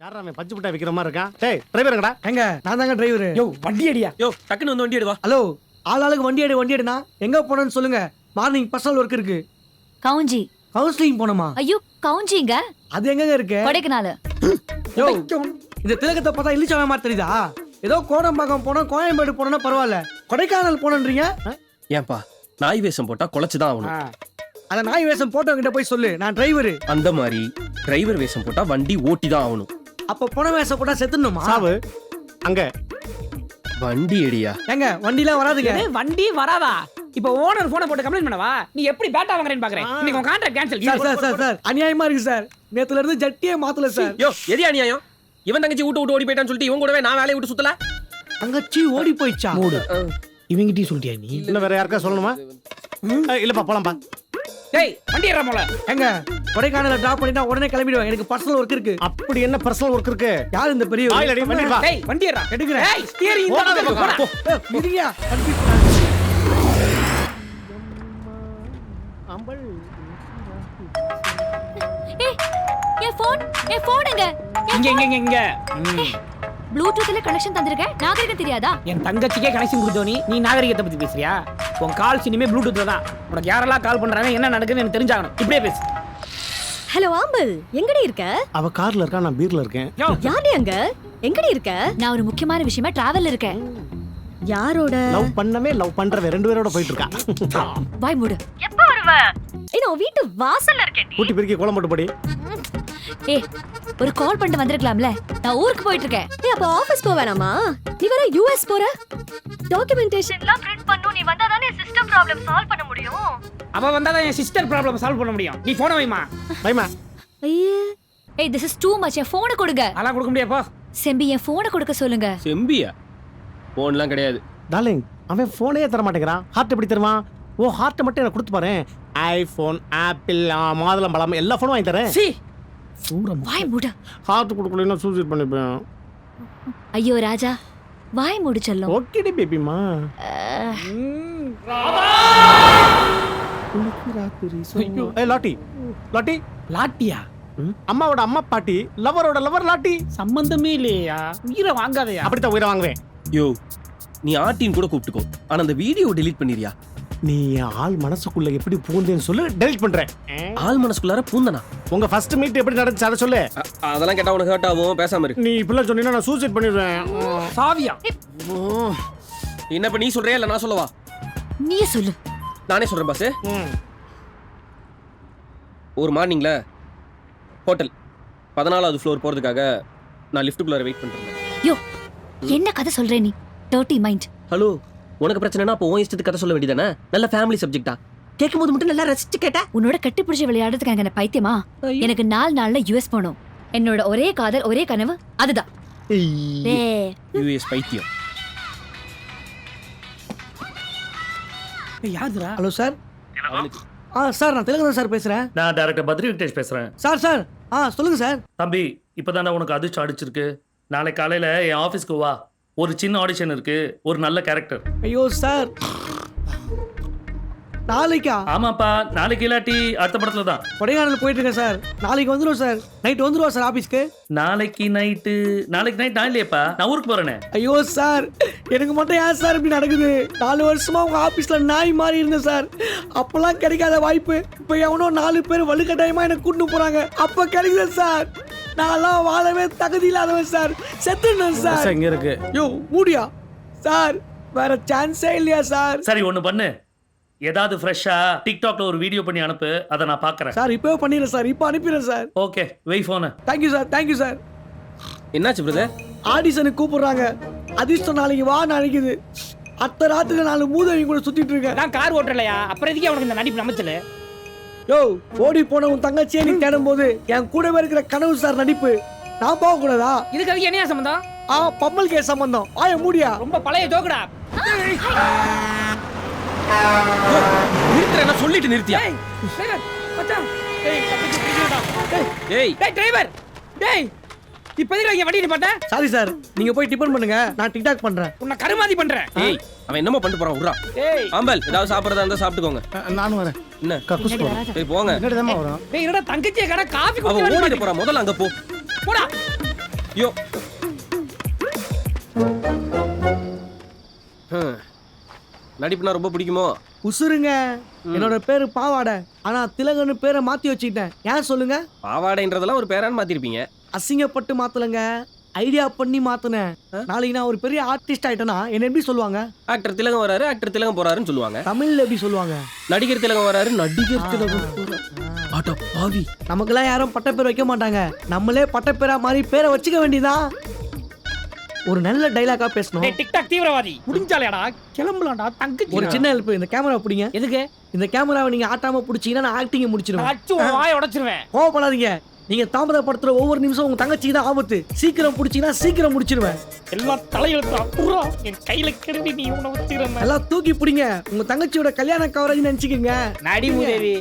யாரா அவன் பஞ்சு மிட்டாய் விக்கிற மாதிரி இருக்கான்? டேய் டிரைவருங்கடா. எங்க நான் தாங்க டிரைவர். யோ வண்டி அடியா. யோ டக்குன்னு வந்து வண்டி எடுவா. ஹலோ, ஆளாளுக்கு வண்டி எடுனா எங்க போனேன்னு சொல்லுங்க. மார்னிங் பர்சனல் ஒர்க் இருக்கு. கவுஞ்சி. கவுன்சிலிங் போனோமா? ஐயோ கவுஞ்சிங்க. அது எங்கங்க இருக்கு? கொடைக்கானல். யோ இந்த திலகத்தை பார்த்தா இழிச்சவன் மாதிரி தெரியுதா? ஏதோ கோடம்பாக்கம் போனோம், கோயம்பேடு போனோம்னா பரவாயில்ல, கொடைக்கானல் போனன்றீங்க. ஏன்பா நாய் வேஷம் போட்டா குலைச்சுதான் ஆகணும். அத நாய் வேஷம் போட்டவங்கிட்ட போய் சொல்லு, நான் டிரைவர். அந்த மாதிரி டிரைவர் வேஷம் போட்டா வண்டி ஓட்டி தான் ஆகணும். அப்ப போன வேஷம் போட்டா செத்துணுமா? சாவு அங்க வண்டி எடியா. ஏங்க வண்டிலாம் வராதுங்க. வண்டி வராதா? இப்ப ஓனர் போனை போட்டு கம்ப்ளைண்ட் பண்ணவா? நீ எப்படி பேட்டா வாங்குறேன்னு பாக்குறேன். இன்னைக்கு உன் கான்ட்ராக்ட் கேன்சல். சார் அநியாயமா இருக்கு சார். நேத்துல இருந்து ஜட்டியே மாத்தல சார். யோ எது அநியாயம்? இவன் தங்கச்சி விட்டு ஓடி போயிட்டான்னு சொல்லிட்டு இவன் கூடவே நான் வேலையை விட்டு சுத்தல. தங்கச்சி ஓடி போயிச்சா? இவங்கிட்டயும் சொல்லிட்டியா நீ? இன்னும் வேற யாருக்கா சொல்லணுமா? இல்லப்பா போலாம்பா. டேய் வண்டி ஏறா போல. எங்க கொடைக்கானல டிராப் பண்ணிட்டா உடனே கிளம்பிடுவேன். எனக்கு பர்சனல் ஒர்க் இருக்கு. அப்படி என்ன பர்சனல் ஒர்க் இருக்கு? யார் இந்த பெரிய ஆயில் அடி வண்டி வா. டேய் வண்டி ஏறா. எடுக்குறேன். டேய் ஸ்டியரிங் இந்த பக்கம் போடா. இருங்க. அம்பல் ஏய் என் போன்ங்க. இங்க. ப்ளூடூத்ல கனெக்ஷன் தந்திருக்கேன். நாகரிகம் தெரியாதா? என் தங்கச்சிக்கே கனெக்ஷன் கொடுத்தோனி நீ நாகரிகத்தை பத்தி பேசுறியா? உன் கால் இனிமே ப்ளூடூத்ல தான். உனக்கு யாரெல்லாம் கால் பண்றாங்க, என்ன நடக்குதுன்னு எனக்கு தெரிஞ்சாகணும். இப்படியே பேசு. ஹலோ ஆம்பல், எங்கடி இருக்க? அவ கார்ல இருக்கா, நான் பீர்ல இருக்கேன். யாரு அங்க? எங்கடி இருக்க? நான் ஒரு முக்கியமான விஷயமா டிராவல்ல இருக்கேன். யாரோட? லவ் பண்ணவே லவ் பண்றவே ரெண்டு பேரோட போயிட்டு இருக்கா. வாய் மூடு. எப்ப வருவ? நான் வீட்டு வாசல்ல இருக்கேன். கூட்டி பிரிக்கி கோலம் போட்டு போடி. ஏய் ஒரு கால் பண்ணிட்டு வந்திருக்கலாம்ல. நான் ஊருக்கு போயிட்டு இருக்கேன். அப்ப ஆபீஸ் போக வேணாமா? நீ வர யுஎஸ் போற? டாக்குமெண்டேஷன்லாம் பிரிண்ட் பண்ணனும். நீ வந்தா தானே சிஸ்டம் ப்ராப்ளம் சால்வ் பண்ண முடியும். அவ வந்தாதான் என் சிஸ்டர் ப்ராப்ளம் சால்வ் பண்ண முடியும். நீ போனை வைமா. வைமா. ஐயே, ஏய் this is too much. என் போனை கொடுங்க. அதெல்லாம் கொடுக்க முடியாப்பா. செம்பி என் போனை கொடுக்க சொல்லுங்க. செம்பியா? போன்லாம் கிடையாது. டார்லிங், அவன் போனே தர மாட்டேங்கிறான். ஹார்ட் எப்படி தருவான்? ஓ ஹார்ட் மட்டும் எனக்கு கொடுத்து பாரு. ஐபோன், ஆப்பிள், மாதுளம்பழம் எல்லா போனும் வாங்கி தரேன். சீ வாய் மூடு. ஹார்ட் கொடுக்கலன்னா சூசைட் பண்ணிப்பேன். ஐயோ ராஜா வாய் மூடு செல்லம். ஓகேடி பேபிமா. ஏய் லாட்டி லாட்டி லாட்டியா? அம்மாவோட அம்மா பாட்டி, லவரோட லவர் லாட்டி. சம்பந்தமே இல்லையா? உயிரை வாங்காதயா? அப்படித்தான் உயிரை வாங்குவேன். யோ நீ ஆட்டின்னு கூட கூப்பிட்டுக்கோ, ஆனா அந்த வீடியோ டெலீட் பண்ணிரியா? நீ ஆள் மனசுக்குள்ள எப்படி பூந்தேன்னு சொல்லு, டெலிட் பண்றேன். ஆள் மனசுக்குள்ளார பூந்தனா? உங்க ஃபர்ஸ்ட் மீட் எப்படி நடந்துச்சு அதை சொல்லு. அதெல்லாம் கேட்டா உனக்கு ஹர்ட் ஆகும், பேசாம இரு. நீ இப்படிலாம் சொன்னீங்கன்னா நான் சூசைட் பண்ணிடுவேன். சாவியா? என்ன இப்ப நீ சொல்றியா இல்ல நான் சொல்லவா? நீயே சொல்லு. நானே சொல்றேன் பாஸ். ஒரு மார்னிங்ல ஹோட்டல் 14வது ஃப்ளோர் போறதுக்காக நான் லிஃப்ட்டுக்குள்ள வெயிட் பண்றேன். யோ என்ன கதை சொல்றே நீ? Dirty mind. ஹலோ, உனக்கு பிரச்சனைனா அப்போ உன் இஷ்டத்துக்கு கதை சொல்ல வேண்டியதானே? நல்ல ஃபேமிலி சப்ஜெக்ட்டா கேட்கும்போது மட்டும் நல்லா ரசிச்சு கேட்டா. உன்னோட கட்டி பிடிச்சி விளையாடுறதுக்கு என்ன பைத்தியமா? எனக்கு 4 நாள்ல யுஎஸ் போகணும். என்னோட ஒரே காதல் ஒரே கனவு அதுதான். யுஎஸ் பைத்தியம். யாருடா? Hello sir. சார் நான் தெலுங்கு சார் பேசுறேன். நான் டைரக்டர் பத்ரி வெங்கடேஷ் பேசுறேன். சார் சொல்லுங்க சார். தம்பி, இப்பதானே உனக்கு அதிர்ஷ்டம் அடிச்சிருக்கு. நாளை காலையில என் ஆபீஸ்க்கு வா. ஒரு சின்ன ஆடிஷன் இருக்கு, ஒரு நல்ல கேரக்டர். ஐயோ சார், நாளைக்கா? ஆமாப்பா, நாளைக்கு இல்லாட்டி அடுத்த படத்துல தான். கொடைக்கானல் போயிட்டு இருக்கேன் சார். நாளைக்கு வந்துடும் சார். நைட் வந்துடுவா சார் ஆபீஸ்க்கு. நாளைக்கு நைட் நான் இல்லையப்பா, நான் ஊருக்கு போறேனே. ஐயோ சார், எனக்கு மட்டும் ஏன் சார் இப்படி நடக்குது? 4 வருஷமா உங்க ஆபீஸ்ல நாய் மாறி இருந்தேன் சார். அப்பெல்லாம் கிடைக்காத வாய்ப்பு இப்ப எவனோ 4 பேர் வலுக்கட்டாயமா எனக்கு கூட்டு போறாங்க. அப்ப கிடைக்குது சார். நான்லாம் வாழவே தகுதி இல்லாதவன் சார். செத்துனேன் சார். இங்க இருக்கு. யோ மூடியா சார், வேற சான்ஸே இல்லையா சார்? சரி ஒண்ணு பண்ணு, ஏதாவது ஃப்ரெஷ்ஷா டிக்டாக்ல ஒரு வீடியோ பண்ணி அனுப்பு, அதை நான் பாக்குறேன். சார் இப்பவே பண்ணிடுறேன் சார். இப்போ அனுப்பிடுறேன் சார். ஓகே, வெய் போன. Thank you sir. என்னாச்சு பிரதர்? ஆடிஷனுக்கு கூப்பிடுறாங்க. அதிர்ஷ்டம் நாளைக்கு வா நினைக்குது. அத்த ராத்திரி 4 மூதேவி கூட சுத்திட்டு இருக்கேன். நான் கார் ஓட்டலையா? அப்புறம் எதுக்கு அவனுக்கு இந்த நடிப்பு அமைச்சல? யோ ஓடி போன உன் தங்கச்சியை நீ தேடும் போது என் கூடவே இருக்கிற கனவு சார் நடிப்பு. நான் போக கூடாதா? இதுக்கு அதுக்கு என்ன சம்பந்தம்? பம்மல் கேஸ் சம்பந்தம். ஆய மூடியா? ரொம்ப பழைய ஜோக்குடா. நிறுத்துறேன்னா சொல்லிட்டு நிறுத்தியா? டேய் டிரைவர் மச்சான். டேய் தப்பிச்சு பிடிடா. டேய் டேய் டிரைவர். டேய் இப்போதைக்கு இங்க வண்டி நிப்பாட்ட. சாரி சார், நீங்க போய் டிபன் பண்ணுங்க, நான் டிக்டாக் பண்றேன். உன்னை கருமாதி பண்றேன். டேய் அவன் என்னமோ பண்ணிட்டு போறான், உட்றா. டேய் ஆம்பல், ஏதாவது சாப்பிடுறதா இருந்தா சாப்பிட்டுக்கோங்க. நானும் வரேன். என்ன கக்கூஸ் போறேன். டேய் போங்க. என்னடா வரும்? டேய் என்னடா தங்கச்சியை கடை காபி அவ குடிக்க ஓடிட்டு போறா, முதல்ல அங்க போ. போடா. யோ நடிப்புனா ரொம்ப பிடிக்குமோ? உசுருங்க. என்னோட பேரு பாவாடை. ஆனா திலகன்னு பேரை மாத்தி வச்சுக்கிட்டேன். ஏன் சொல்லுங்க? பாவாடைன்றதெல்லாம் ஒரு பேரான்னு மாத்திருப்பீங்க. அசிங்கப்பட்டு மாத்தலங்க, ஐடியா பண்ணி மாத்தினேன். நாளைக்கு நான் ஒரு பெரிய ஆர்டிஸ்ட் ஆயிட்டேன்னா என்ன எப்படி சொல்லுவாங்க? ஆக்டர் திலகம் வராரு, ஆக்டர் திலகம் போறாருன்னு சொல்லுவாங்க. தமிழ்ல எப்படி சொல்லுவாங்க? நடிகர் திலகம் வராரு, நடிகர் திலகம் போறாரு. அட பாவி. நமக்கெல்லாம் யாரும் பட்டப்பேர் வைக்க மாட்டாங்க. நம்மளே பட்டப்பேரா மாதிரி பேரை வச்சுக்க வேண்டியதான். ஒரு நல்ல டைலாக்கா பேசணும். டேய் டிக்டாக் தீவிரவாதி முடிஞ்சாலேடா கிளம்பலாம்டா தங்கச்சி. ஒரு சின்ன ஹெல்ப், இந்த கேமரா பிடிங்க. எதுக்கு? இந்த கேமராவை நீங்க ஆட்டாம பிடிச்சீங்கன்னா நான் ஆக்டிங் முடிச்சிருவேன். அச்சு உன் வாயை உடைச்சிருவேன். கோவப்படாதீங்க. நீங்க தாமதப்படுத்துற ஒவ்வொரு நிமிஷம் உங்க தங்கச்சிக்கு தான் ஆபத்து. சீக்கிரம் பிடிச்சீங்கன்னா சீக்கிரம் முடிச்சிருவேன். எல்லாம் தலையெழுத்து பூரா என் கையில கிருதி நீ உன வச்சிரணும். எல்லாம் தூக்கி பிடிங்க. உங்க தங்கச்சியோட கல்யாண கவரேஜ் நினைச்சுக்கோங்க. நடி மூதேவி.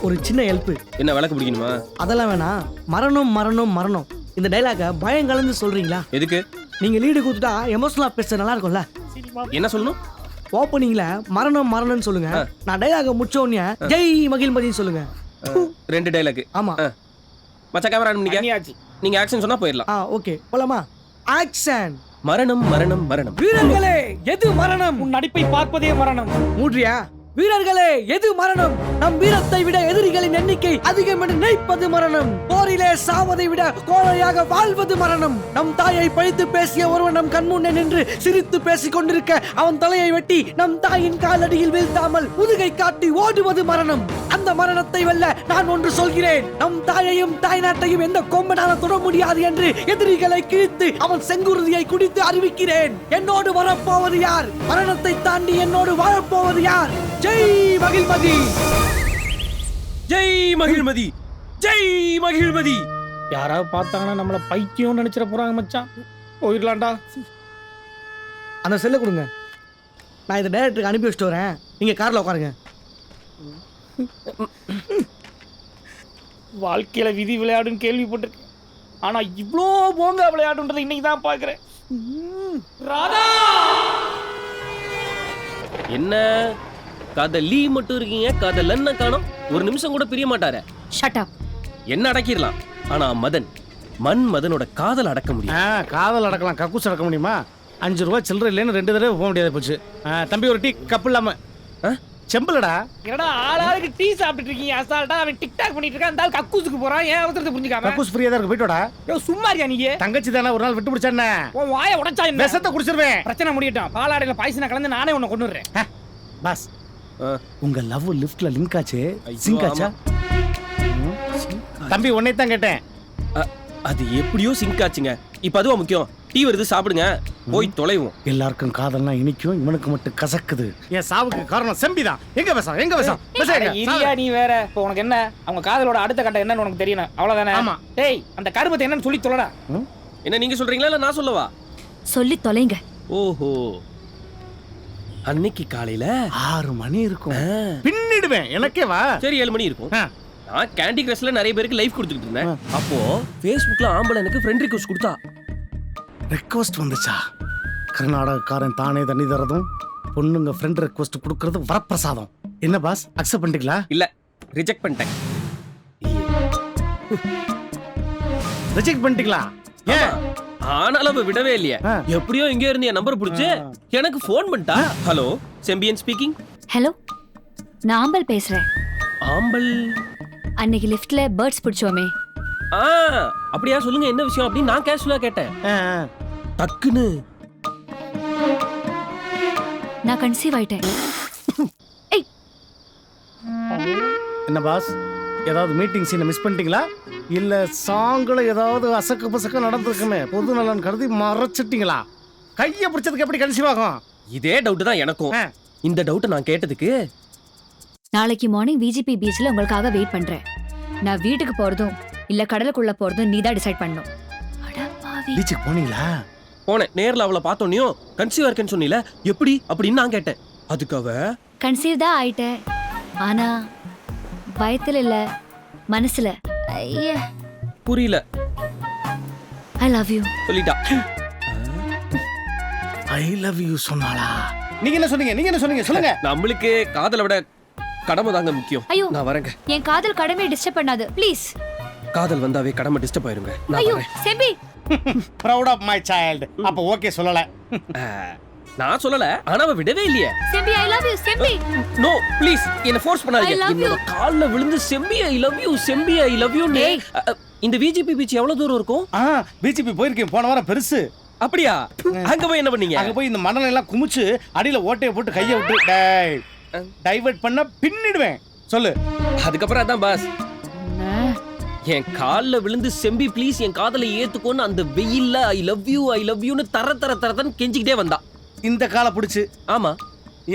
ஒரு சின்ன ஹெல்ப். என்ன விளக்கு பிடிக்கணுமா? அதெல்லாம் வேணாம். மரணம் மரணம் மரணம் இந்த டைலாக பயம் கலந்து சொல்றீங்களா? எதுக்கு? நீங்க லீடு கொடுத்துட்டா எமோஷனலா பேச நல்லா இருக்கும்ல. என்ன சொல்லணும்? ஓப்பனிங்ல மரணம் மரணம்னு சொல்லுங்க. நான் டைலாக முடிச்ச உடனே ஜெய் மகிழ்மதின்னு சொல்லுங்க. 2 டைலாக். ஆமா. மச்ச கேமரா ஆன் பண்ணிக்க. பண்ணியாச்சு. நீங்க ஆக்ஷன் சொன்னா போயிடலாம். ஓகே போலாமா? ஆக்ஷன். மரணம் மரணம் மரணம். வீரர்களே எது மரணம்? உன் நடிப்பை பார்ப்பதே மரணம். மூட்ரியா? வீரர்களே எது மரணம்? நம் வீரத்தை விட எதிரிகளின் எண்ணிக்கை அதிகம் என்று நினைப்பது மரணம். போரிலே சாவதை விட கோழையாக வாழ்வது மரணம். நம் தாயை பழித்து பேசிய ஒருவன் நம் கண்முன்னே நின்று சிரித்து பேசிக் கொண்டிருக்க அவன் தலையை வெட்டி நம் தாயின் காலடியில் வீழ்த்தாமல் முதுகை காட்டி ஓடுவது மரணம். அந்த மரணத்தை வெல்ல நான் ஒன்று சொல்கிறேன். நம் தாயையும் தாய் நாட்டையும் எந்த கொம்பனால தொட முடியாது என்று எதிரிகளை கிழித்து அவன் செங்குருதியை குடித்து அறிவிக்கிறேன். என்னோடு வரப்போவது யார்? மரணத்தை தாண்டி என்னோடு வாழப்போவது யார்? ஜெய் மகிழ்மதி. ஜெய் மகிழ்மதி. ஜெய் மகிழ்மதி. யாராவது பார்த்தாங்கன்னா நம்மள பைத்தியம் நினைச்சிட போறாங்க மச்சான். போயிடலாம்டா. அந்த செல்லை கொடுங்க. நான் இதை டைரக்டருக்கு அனுப்பி வச்சுட்டு வரேன். நீங்க கார்ல உட்காருங்க. வாழ்க்கையில விதி விளையாடுன்னு கேள்விப்பட்டிருக்கேன். ஆனா இவ்ளோ போங்க விளையாடுன்றதை இன்னைக்கு தான் பாக்குறேன். ராதா என்ன காதலி மட்டும் இருக்கீங்க, காதலன்னு காணோம். ஒரு நிமிஷம் கூட பிரிய மாட்டாரே. Shut up. என்ன அடக்கிடலாம், ஆனா மதனோட காதல் அடக்க முடியும். காதல் அடக்கலாம், கக்கூஸ் அடக்க முடியுமா? 5 ரூபா சில்லறை இல்லைன்னு 2 தடவை போக முடியாது போச்சு. தம்பி ஒரு டீ கப்பு இல்லாம. செம்பலடா. என்னடா ஆளாளுக்கு டீ சாப்பிட்டுட்டு இருக்கீங்க அசால்ட்டா. அவன் டிக்டாக் பண்ணிட்டு இருக்கான். அந்த ஆள் கக்கூசுக்கு போறான். ஏன் அவசரத்தை புரிஞ்சுக்காம? கக்கூஸ் ஃப்ரீயா தான் இருக்கு, போயிட்டோடா. யோ சும்மா இருக்கியா நீங்க? தங்கச்சி தானே ஒரு நாள் விட்டு பிடிச்சானே. உன் வாயை உடைச்சா என்ன? விஷத்தை குடிச்சிருவேன். பிரச்சனை முடியட்டும். பாலாடையில பாய்சனை கலந்து நானே உன்னை கொன்னுறேன். பாஸ், உங்க லவ் லிஃப்ட்ல லிங்க் ஆச்சு. ஐயோ, சிங்க் ஆச்சா? தம்பி உன்னை தான் கேட்டேன். அது எப்படியோ சிங்க் ஆச்சுங்க. இப்ப அதுவா முக்கியம். டீ வருது, சாப்பிடுங்க, போய் தொலைவோம். எல்லாருக்கும் காதல்னா இனிக்கும், இவனுக்கு மட்டும் கசக்குது. என் சாவுக்கு காரணம் செம்பிதான். எங்க பேசாம், எங்க பேசாம்? இரியா நீ வேற. இப்போ உனக்கு என்ன? அவங்க காதலோட அடுத்த கட்டம் என்னன்னு உனக்கு தெரியணும், அவ்வளவுதானே? ஆமா. டேய் அந்த கருமத்தை என்னன்னு சொல்லி தொலைடா. என்ன நீங்க சொல்றீங்களா இல்ல நான் சொல்லவா? சொல்லி தொலைங்க. ஓஹோ, அன்னைக்கு காலையில 6 மணி இருக்கும். பின்னிடுவேன். எனக்கே வா. சரி 7 மணி இருக்கும். நான் கேண்டி கிரஷ்ல நிறைய பேருக்கு லைஃப் கொடுத்துட்டு இருந்தேன். அப்போ Facebookல ஆம்பளை எனக்கு ஃப்ரெண்ட் ரிக்வெஸ்ட் கொடுத்தா. ரெக்வஸ்ட் வந்துச்சா? கர்நாடகக்காரன் தானே தண்ணி தரதும் பொண்ணுங்க ஃப்ரெண்ட் ரெக்வஸ்ட் கொடுக்கறது வரப்பிரசாதம். என்ன பாஸ், அக்செப்ட் பண்ணிட்டீங்களா? இல்ல, ரிஜெக்ட் பண்ணிட்டேன். ரிஜெக்ட் பண்ணிட்டீங்களா? ஏன்? ஆனாலும் அவ விடவே இல்லையே. ஆ. எப்படியோ இங்க இருந்து என் நம்பர் புடிச்சு எனக்கு ஃபோன் பண்ணிட்டா. Hello, Sembiyan speaking. ஹலோ, நான் ஆம்பல் பேசுறேன். ஆம்பல்? அன்னைக்கு லிஃப்ட்ல பேர்ட்ஸ் பிடிச்சோமே. அப்படியா, சொல்லுங்க என்ன விஷயம் அப்படின்னு நான் கேஷுவலா கேட்டேன். டக்குன்னு நான் கன்சீவ் ஆயிட்டேன். ஏய், என்ன பாஸ், ஏதாவது மீட்டிங் சீனை மிஸ் பண்ணிட்டீங்களா? இல்ல சாங்குல ஏதாவது அசக்க பசக்க நடந்திருக்குமே, பொது நலன் கருதி மறைச்சிட்டீங்களா? கையை பிடிச்சதுக்கு எப்படி கன்சீவ் ஆகும்? இதே டவுட் தான் எனக்கும். இந்த டவுட் நான் கேட்டதுக்கு நாளைக்கு மார்னிங் விஜிபி பீச்ல உங்களுக்காக வெயிட் பண்றேன். நான் வீட்டுக்கு போறதும் இல்ல கடலுக்குள்ள போறதும் நீ தான் டிசைட் பண்ணணும். அட பாவி. பீச்சுக்கு போனீங்களா? போனேன். நேர்ல அவளை பார்த்தோன்னையும் கன்சீவ் இருக்கேன்னு சொன்னீல, எப்படி அப்படின்னு நான் கேட்டேன். அதுக்கு அவ கன்சீவ் தான் ஆயிட்டேன், ஆனா பயத்துல இல்ல மனசுல. ஐயா, புரியல. ஐ லவ் யூ சொல்லிட்டா. ஐ லவ் யூ சொன்னாளா? நீங்க என்ன சொன்னீங்க? நீங்க என்ன சொன்னீங்க? சொல்லுங்க. நம்மளுக்கு காதலை விட கடமை தாங்க முக்கியம். ஐயோ, நான் வரேங்க. என் காதல் கடமையை டிஸ்டர்ப் பண்ணாத ப்ளீஸ். காதல் வந்தாவே கடமை டிஸ்டர்ப் ஆயிருங்க. நான் ஐயோ வரேன். Sembi, proud of my child. அப்ப ஓகே சொல்லல. நான் சொல்லல, ஆனா அவ விடவே இல்லையே. Sembi I love you Sembi. No please, என்ன ஃபோர்ஸ் பண்ணாதீங்க. I love you. என்னோட கால்ல விழுந்து Sembi I love you, Sembi I love you. இந்த விஜிபி பீச் எவ்வளவு தூரம் இருக்கும்? பிஜிபி போயிருக்கேன் போன வாரம், பெருசு. அப்படியா? அங்க போய் என்ன பண்ணீங்க? அங்க போய் இந்த மணலை எல்லாம் குமிச்சு அடியில ஓட்டையை போட்டு கையை விட்டு டைவர்ட் பண்ண பின்னிடுவேன். சொல்லு. அதுக்கப்புறம் அதான் பாஸ், என் கால்ல விழுந்து செம்பி ப்ளீஸ் என் காதலை ஏத்துக்கோன்னு அந்த வெயில்ல ஐ லவ் யூன்னு தரன்னு கெஞ்சிக்கிட்டே வந்தா. இந்த காலை பிடிச்சு. ஆமா.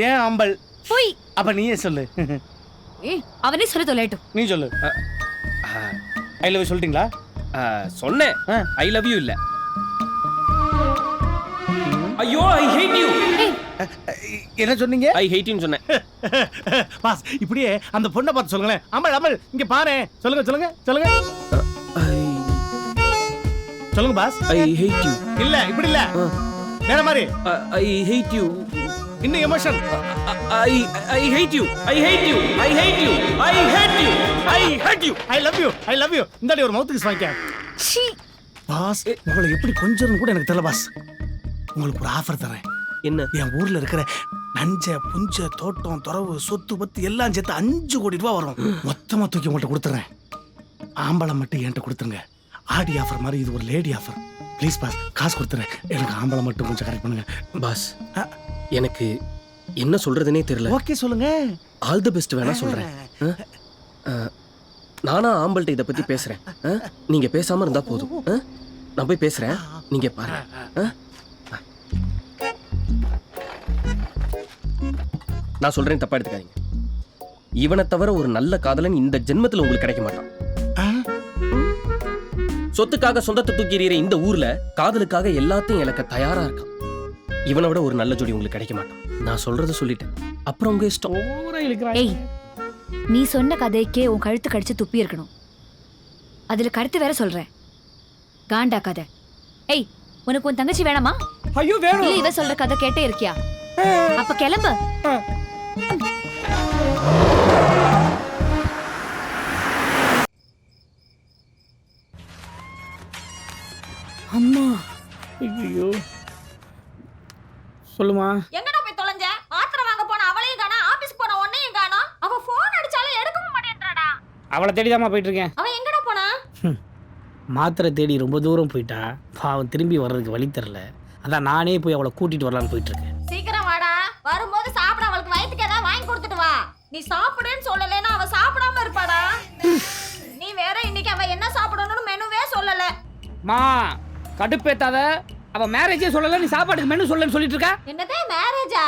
ஏன் அம்பல்? போய் அப்ப நீயே சொல்லு. அவனே சொல்லி தொலையட்டும். நீ சொல்லு. ஐ லவ் யூ சொல்லிட்டீங்களா? சொன்னேன். ஐ லவ் யூ இல்ல. ஐயோ ஐ ஹேட் யூ. என்ன சொன்னீங்க? ஐ ஹேட் யூன்னு சொன்னேன். பாஸ் இப்படியே அந்த பொண்ணை பார்த்து சொல்லுங்களேன். அம்பல் அம்பல் இங்க பாரு. சொல்லுங்க சொல்லுங்க சொல்லுங்க சொல்லுங்க பாஸ். I hate you. இல்ல இப்படி இல்ல, வேற மாதிரி. I hate you. இன்னும் emotion. I hate you. I hate you. I hate you. I hate you. I hate you. I love you. I love you. இந்தாடி ஒரு மவுத் கிஸ் வாங்கிக்க. சீ. Pass உங்களை எப்படி கொஞ்சம் கூட எனக்கு தெரியல பாஸ். உங்களுக்கு ஒரு ஆஃபர் தரேன். என்ன? என் ஊர்ல இருக்கிற நஞ்ச புஞ்ச தோட்டம் துறவு சொத்து பத்து எல்லாம் சேர்த்து 5 கோடி ரூபாய் வரும். மொத்தமா தூக்கி உங்கள்கிட்ட கொடுத்துறேன். ஆம்பளை மட்டும் என்கிட்ட கொடுத்துருங்க. ஆடி ஆஃபர் மாதிரி இது ஒரு லேடி ஆஃபர். ப்ளீஸ் பாஸ் காசு கொடுத்துறேன். எனக்கு ஆம்பளை மட்டும் கொஞ்சம் கரெக்ட் பண்ணுங்க பாஸ். எனக்கு என்ன சொல்றதுனே தெரியல. ஓகே சொல்லுங்க. ஆல் தி பெஸ்ட் வேணா சொல்றேன். நானா ஆம்பல்ட்ட இத பத்தி பேசுறேன். நீங்க பேசாம இருந்தா போதும். நான் போய் பேசுறேன், நீங்க பாருங்க. நான் சொல்றேன், தப்பா எடுத்துக்காதீங்க. இவனை தவிர ஒரு நல்ல காதலன் இந்த ஜென்மத்துல உங்களுக்கு கிடைக்க மாட்டான். சொத்துக்காக சொந்தத்தை தூக்கி எறிகிற இந்த ஊர்ல காதலுக்காக எல்லாத்தையும் இழக்க தயாரா இருக்கான். இவனை விட ஒரு நல்ல ஜோடி உங்களுக்கு கிடைக்க மாட்டான். நான் சொல்றத சொல்லிட்டேன், அப்புறம் உங்க இஷ்டம். ஏய், நீ சொன்ன கதைக்கே உன் கழுத்து கடிச்சு துப்பி இருக்கணும். அதுல கருத்து வேற சொல்றேன். காண்டா கதை. ஏய், உனக்கு உன் தங்கச்சி வேணாமா? ஐயோ வேணும். இல்ல இவ சொல்ற கதை கேட்டே இருக்கியா? அப்ப கிளம்பு. அம்மா. ஐயோ. சொல்லுமா. எங்கடா போய் தொலைஞ்ச? பாத்திரம் வாங்க போன அவளையும் காணா, ஆபீஸ் போன உன்னையும் காணா. அவ போன் அடிச்சாலும் எடுக்கவும் மாட்டேன்றாடா. அவளை தேடிதாம்மா போயிட்டு இருக்கேன். அவ எங்கடா போனா? மாத்திரை தேடி ரொம்ப தூரம் போயிட்டா. பாவம் திரும்பி வர்றதுக்கு வழி தெரில. அதான் நானே போய் அவளை கூட்டிட்டு வரலான்னு போயிட்டு இருக்கேன். சீக்கிரம் வாடா. வரும்போது சாப்பிட அவளுக்கு வயித்துக்கு ஏதாவது வாங்கி கொடுத்துட்டு வா. நீ சாப்பிடுன்னு சொல்லலைன்னா அவ சாப்பிடாம இருப்பாடா. நீ வேற இன்னைக்கு அவ என்ன சாப்பிடணும்னு மெனுவே சொல்லல. மா கடுப்பேத்தாத. அவ மேரேஜே சொல்லல, நீ சாப்பாட்டுக்கு மெனு சொல்லன்னு சொல்லிட்டு இருக்கா. என்னதே மேரேஜா?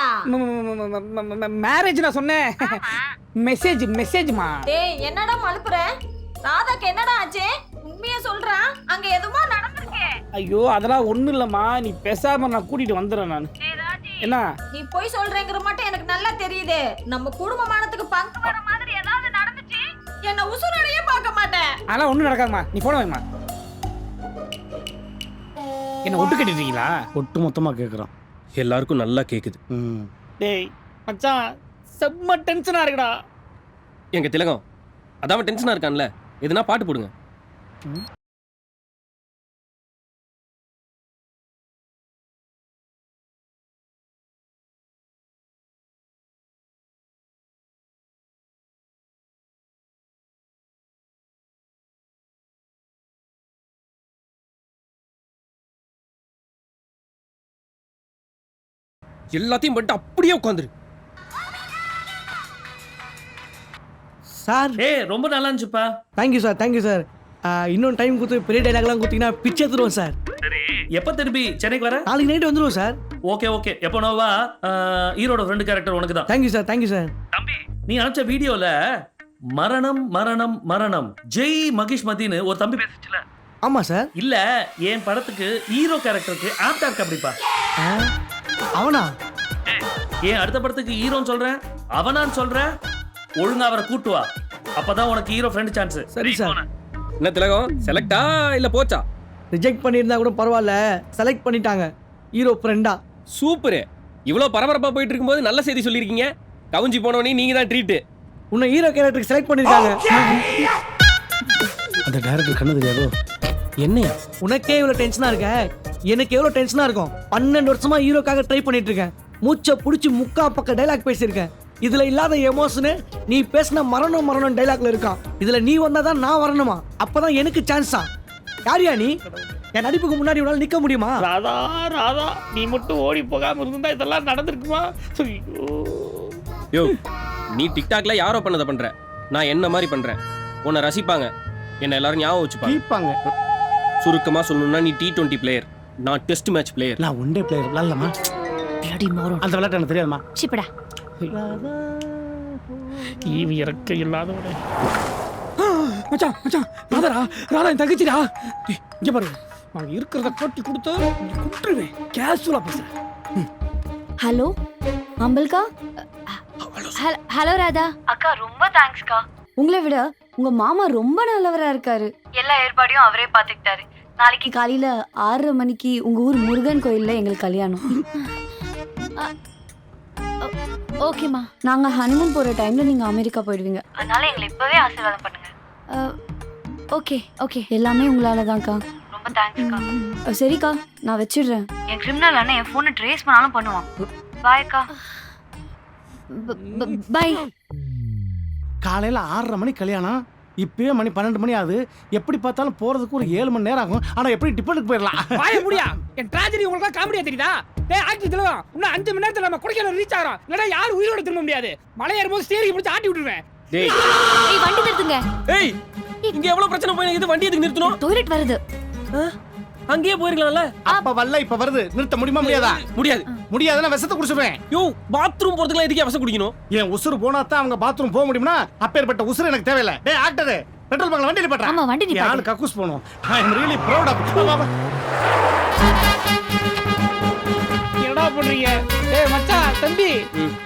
மேரேஜ் நான் சொன்னேன். மெசேஜ்மா. டேய் என்னடா மலுப்புற? ராதாக்கு என்னடா ஆச்சு? உண்மையா சொல்றான், அங்க எதுமா நடந்துருக்கு. ஐயோ அதெல்லாம் ஒண்ணும் இல்லம்மா, நீ பேசாம நான் கூட்டிட்டு வந்துடுறேன் நான். என்ன நீ போய் சொல்றேங்கிற மட்டும் எனக்கு நல்லா தெரியுது. நம்ம குடும்பமானத்துக்கு பங்கு வர மாதிரி ஏதாவது நடந்துச்சு என்ன உசுரோடையே பார்க்க மாட்டேன். அதெல்லாம் ஒண்ணும் நடக்காதுமா, நீ போன வைமா. என்ன ஒட்டு கட்டிட்டீங்களா? ஒட்டு மொத்தமா கேக்குறான். எல்லாருக்கும் நல்லா கேக்குது. டேய் மச்சான், செம்ம டென்ஷனா இருக்குடா. எங்க திலகம் அதான் டென்ஷனா இருக்கான்ல, எதுனா பாட்டு போடுங்க. எல்லாத்தையும் பண்ணிட்டு அப்படியே உட்காந்துரு. சார் ரொம்ப நல்லா இருந்துச்சுப்பா. Thank you sir, thank you sir. இன்னொன்று டைம் கொடுத்து பெரிய டைலாக்லாம் கொடுத்தீங்கன்னா பிச்சை எடுத்துருவோம் சார். எப்போ திரும்பி சென்னைக்கு வர? நாளைக்கு நைட்டு வந்துடுவோம் சார். ஓகே ஓகே, எப்போ நோவா? ஈரோட ஃப்ரெண்டு கேரக்டர் உனக்கு தான். Thank you sir, thank you sir. தம்பி நீ அனுப்பிச்ச வீடியோல மரணம் மரணம் மரணம் ஜெய் மகிஷ் மதின்னு ஒரு தம்பி பேசிச்சுல? ஆமாம் சார். இல்ல என் படத்துக்கு ஹீரோ கேரக்டருக்கு ஆப்டா இருக்கு அப்படிப்பா. அவனா? ஏன் அடுத்த படத்துக்கு ஹீரோன்னு சொல்றேன், அவனான்னு சொல்றேன். ஒழுங்கா அவரை கூட்டு வா, அப்பதான் உனக்கு ஹீரோ ஃப்ரெண்ட் சான்ஸ். சரி சார். என்ன திலகம், செலக்டா இல்ல போச்சா? ரிஜெக்ட் பண்ணியிருந்தா கூட பரவாயில்ல, செலக்ட் பண்ணிட்டாங்க. ஹீரோ ஃப்ரெண்டா. சூப்பர். இவ்வளோ பரபரப்பா போயிட்டு இருக்கும்போது நல்ல செய்தி சொல்லியிருக்கீங்க. கவுஞ்சி போனவனே நீங்க தான் ட்ரீட். உன்னை ஹீரோ கேரக்டருக்கு செலக்ட் பண்ணிருக்காங்க. அந்த டைரக்டர் கண்ணு தெரியாதோ? என்னையா? உனக்கே இவ்வளவு டென்ஷனா இருக்க, எனக்கு எவ்வளவு டென்ஷனா இருக்கும். 12 வருஷமா ஹீரோக்காக ட்ரை பண்ணிட்டு இருக்கேன். மூச்சை புடிச்சு முக்கா பக்க டைலாக் பேசியிருக்கேன். இதுல இல்லாத எமோஷனு நீ பேசின மரணம் டைலாக்ல இருக்கான். இதுல நீ வந்தாதான் நான் வரணுமா? அப்பதான் எனக்கு சான்ஸா? யாரியா நீ? என் நடிப்புக்கு முன்னாடி உன்னால நிக்க முடியுமா? ராதா ராதா, நீ மட்டும் ஓடி போகாம இருந்தா இதெல்லாம் நடந்திருக்குமா? ஐயோ. யோ, நீ டிக்டாக்ல யாரோ பண்ணதை பண்ற, நான் என்ன மாதிரி பண்றேன். உன்னை ரசிப்பாங்க, என்ன எல்லாரும் ஞாபகம் வச்சுப்பாங்க. தீப்பாங்க. சுருக்கமா சொல்லணும்னா நீ T20 பிளேயர், நான் டெஸ்ட் மேட்ச் பிளேயர். நான் ஒன் டே பிளேயர் விளாட்லாமா? பிளடி மோரோ. அந்த விளையாட்டு எனக்கு தெரியாதுமா. சிப்படா. ஈவி இறக்க இல்லாதவனே. மச்சான் மச்சான், ராதா ராதா என் தங்கச்சிடா. டேய், இங்க பாரு, நான் இருக்கிறத காட்டி கொடுத்து குட்டுருவேன். கேஷுவலா பேசுறேன். ஹலோ அம்பல்கா. ஹலோ ராதா. அக்கா ரொம்ப தேங்க்ஸ்க்கா. உங்களை விட உங்க மாமா ரொம்ப நல்லவரா இருக்காரு. எல்லா ஏற்பாடையும் அவரே பாத்துக்கிட்டாரு. நாளைக்கு காலையில 6:30 மணிக்கு உங்க ஊர் முருகன் கோயில்ல எங்களுக்கு கல்யாணம். ஓகேம்மா. நாங்க ஹனிமூன் போற டைம்ல நீங்க அமெரிக்கா போயிடுவீங்க. அதனால எங்களை இப்பவே ஆசீர்வாதம் பண்ணுங்க. Okay okay. எல்லாமே உங்களால தான்க்கா. ரொம்ப தேங்க்ஸ்க்கா. சரிக்கா, நான் வச்சிடுறேன். என் கிரிமினல் அண்ணன் என் போனை ட்ரேஸ் பண்ணாலும் பண்ணுவான். பாய் அக்கா. பை. காலையில 6:30 மணிக்கு கல்யாணம், இப்பயே மணி 12 மணி ஆகுது. எப்படி பார்த்தாலும் போறதுக்கு ஒரு 7 மணி நேரம் ஆகும். ஆனா எப்படி டிப்பனுக்கு போயிடலாம். வாய முடியா? என் ட்ராஜடி உங்களுக்கு காமெடியா தெரியுதா? டேய் ஆக்டி தெலுவா, இன்னும் 5 மணி நேரத்துல நம்ம கொடைக்கானல் ரீச் ஆகறோம். இல்லனா யாரும் உயிரோட திரும்ப முடியாது. மலை ஏறும்போது ஸ்டீரிங் பிடிச்சு ஆட்டி விட்டுருவேன். டேய் ஏய், வண்டி நிறுத்துங்க. ஏய், இங்க எவ்வளவு பிரச்சனை போய் இது வண்டி எதுக்கு நிறுத்தணும்? டாய்லெட் வருது. அங்கேயே போயிருக்கலாம்ல. அப்ப வரல, இப்ப வருது. நிறுத்த முடியுமா? முடியாதா? முடியாது. முடியாதுன்னா விஷத்தை குடிச்சுடுவேன். யோ, பாத்ரூம் போறதுக்குலாம் எதுக்கு அவசரம் குடிக்கணும்? என் உசுறு போனா தான் அவங்க பாத்ரூம் போக முடியும்னா அப்பேற்பட்ட உசுறு எனக்கு தேவையில்லை. டேய் ஆக்டர், பெட்ரோல் பங்க்ல வண்டி நிப்பாட்றா. ஆமா, வண்டி நிப்பாட்டு. யாரு கக்கூஸ் போணும். ஐ அம் ரியலி ப்ரௌட் ஆஃப். என்னடா பண்றீங்க? டேய் மச்சான், தம்பி,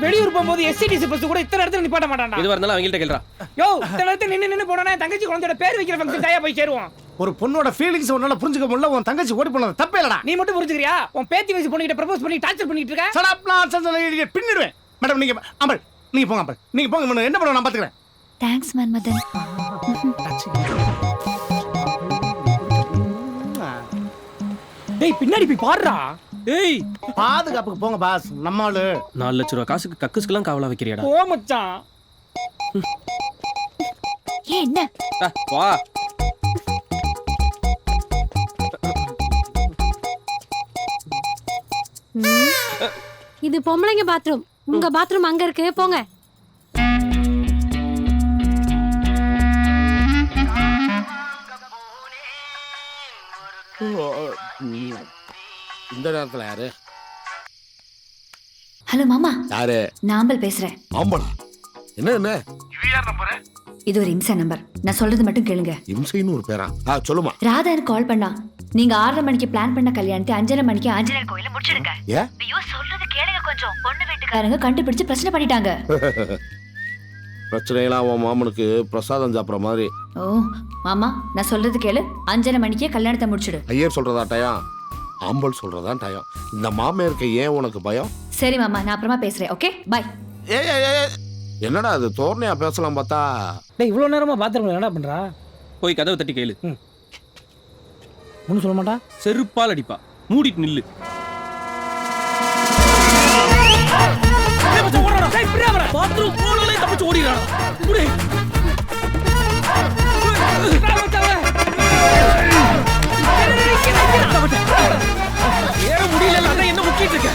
வெளியூர் போகும்போது SCTC பஸ் கூட இத்தனை இடத்துல நிப்பாட்ட மாட்டான்டா. எதுவா இருந்தாலும் அவங்கள்ட்ட கேளுடா. யோ, இத்தனை இடத்துல நின்னு போனா தங்கச்சி குழந்தையோட பேர் வைக்கிற ஃபங்க்ஷன் டையா போய் சேருவான். ஒரு பொண்ணோட ஃபீலிங்ஸ் உன்னால புரிஞ்சுக்க முடியல. உன் தங்கச்சி ஓடி போனது தப்பே இல்லடா. நீ மட்டும் புரிஞ்சுக்கிறியா? உன் பேத்தி வயசு பொண்ணுகிட்ட ப்ரப்போஸ் பண்ணி டார்ச்சர் பண்ணிட்டு இருக்க. சடாப்னா சஞ்சன பின்னிடுவேன். மேடம் நீங்க அம்பல், நீங்க போங்க அம்பல், நீங்க போங்க. என்ன பண்ண நான் பாத்துக்கிறேன். தேங்க்ஸ் மன்மதன். டேய் பின்னாடி போய் பாருடா. ஏய், பாதுகாப்புக்கு போங்க பாஸ். நம்ம ஆளு 4 லட்சம் ரூபாய் காசுக்கு கக்குஸ்க்குலாம் காவலா வைக்கிறியாடா? போ மச்சான். ஏன் என்ன? வா. இது பொம்பளைங்க பாத்ரூம். உங்க பாத்ரூம் அங்க இருக்கு, போங்க. இந்த நேரத்துல யாரு? ஹலோ மாமா. யாரு? நான் அம்பல் பேசுறேன். ஆம்பளா? என்ன இது ஒரு இம்சா நம்பர். நான் சொல்றது மட்டும் கேளுங்க. இம்சைன்னு ஒரு பேரா? சொல்லுமா. ராதா எனக்கு கால் பண்ணா. நீங்க 6:30 மணிக்கு பிளான் பண்ண கல்யாணத்தை 5:30 மணிக்கு ஆஞ்சநேயர் கோயில முடிச்சிடுங்க. ஏன்? ஐயோ, சொல்றது கேளுங்க கொஞ்சம். பொண்ணு வீட்டுக்காரங்க கண்டுபிடிச்சு பிரச்சனை பண்ணிட்டாங்க. பிரச்சனையெல்லாம் உன் மாமனுக்கு பிரசாதம் சாப்பிட்ற மாதிரி. ஓ மாமா, நான் சொல்றது கேளு. 5:30 மணிக்கே கல்யாணத்தை முடிச்சிடு. ஐயர் சொல்றதா டயம்? ஆம்பல் சொல்றதா டயம்? இந்த மாமியாருக்கு ஏன் உனக்கு பயம்? சரி மாமா, நான் அப்புறமா பேசுறேன். Okay bye. என்னடா அது தோரணையா பேசலாம் பார்த்தா? டேய், இவ்வளவு நேரமா பாத்ரூம்ல என்னடா பண்றா? போய் கதவை தட்டி கேளு. ஒன்னும் சொல்ல மாட்டா. செருப்பால் அடிப்பா. மூடிட்டு நில்லு. பாத்ரூம் போனாலே தப்பிச்சு ஓடிடுறான். ஏற முடியல, என்ன முக்கிட்டு இருக்க?